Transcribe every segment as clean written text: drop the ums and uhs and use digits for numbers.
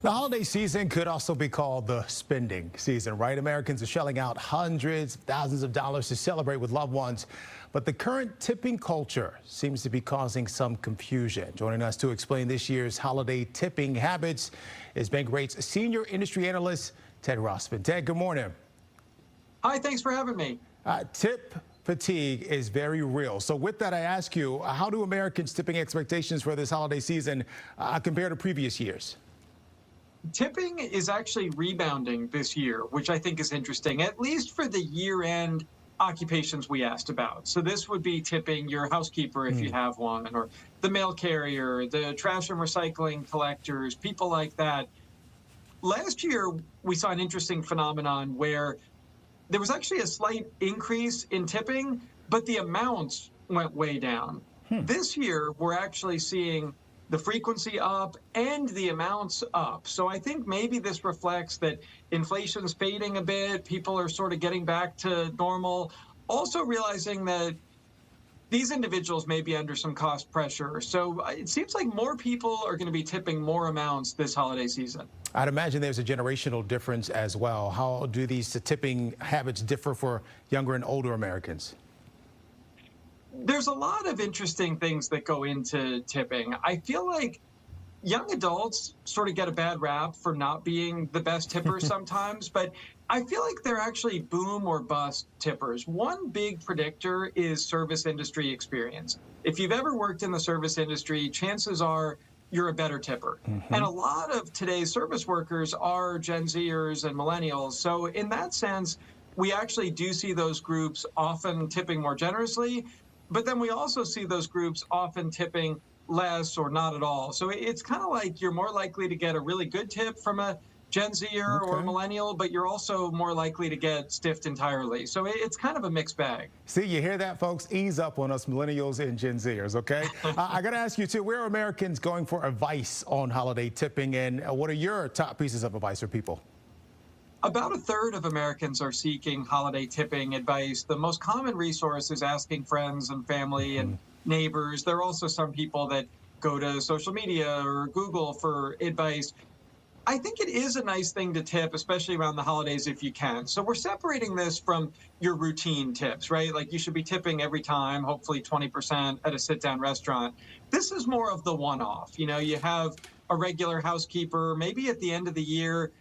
The holiday season could also be called the spending season, right? Americans are shelling out hundreds of thousands of dollars to celebrate with loved ones. But the current tipping culture seems to be causing some confusion. Joining us to explain this year's holiday tipping habits is Bankrate's senior industry analyst, Ted Rossman. Ted, good morning. Hi, thanks for having me. Tip fatigue is very real. So with that, I ask you, how do Americans' tipping expectations for this holiday season compare to previous years? Tipping is actually rebounding this year, which I think is interesting, at least for the year-end occupations we asked about. So this would be tipping your housekeeper if you have one, or the mail carrier, the trash and recycling collectors, people like that. Last year, we saw an interesting phenomenon where there was actually a slight increase in tipping, but the amounts went way down. This year, we're actually seeing the frequency up and the amounts up. So I think maybe this reflects that inflation's fading a bit. People are sort of getting back to normal. Also realizing that these individuals may be under some cost pressure. So it seems like more people are going to be tipping more amounts this holiday season. I'd imagine there's a generational difference as well. How do these tipping habits differ for younger and older Americans? There's a lot of interesting things that go into tipping. I feel like young adults sort of get a bad rap for not being the best tippers sometimes, but I feel like they're actually boom or bust tippers. One big predictor is service industry experience. If you've ever worked in the service industry, chances are you're a better tipper. And a lot of today's service workers are Gen Zers and millennials. So in that sense, we actually do see those groups often tipping more generously. But then we also see those groups often tipping less or not at all. So it's kind of like you're more likely to get a really good tip from a Gen Zer or a millennial, but you're also more likely to get stiffed entirely. So it's kind of a mixed bag. See, you hear that, folks? Ease up on us millennials and Gen Zers, okay? I got to ask you, too, where are Americans going for advice on holiday tipping, and what are your top pieces of advice for people? About a third of Americans are seeking holiday tipping advice. The most common resource is asking friends and family and neighbors. There are also some people that go to social media or Google for advice. I think it is a nice thing to tip, especially around the holidays if you can. So we're separating this from your routine tips, right? Like you should be tipping every time, hopefully 20% at a sit-down restaurant. This is more of the one-off. You know, you have a regular housekeeper, maybe at the end of the year,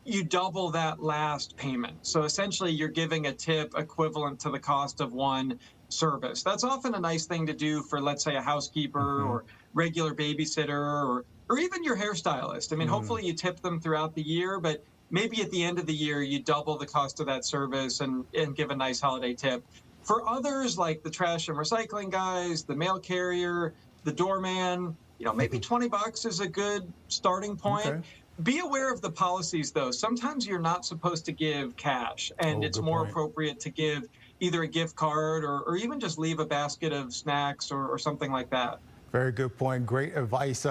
you double that last payment. So essentially you're giving a tip equivalent to the cost of one service. That's often a nice thing to do for, let's say, a housekeeper or regular babysitter or even your hairstylist. I mean, hopefully you tip them throughout the year, but maybe at the end of the year, you double the cost of that service and give a nice holiday tip. For others, like the trash and recycling guys, the mail carrier, the doorman, you know, maybe 20 bucks is a good starting point. Be aware of the policies, though. Sometimes you're not supposed to give cash, and it's more appropriate to give either a gift card or even just leave a basket of snacks or something like that. Very good point. Great advice.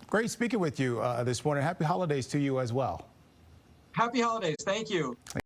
Great speaking with you this morning. Happy holidays to you as well. Happy holidays. Thank you.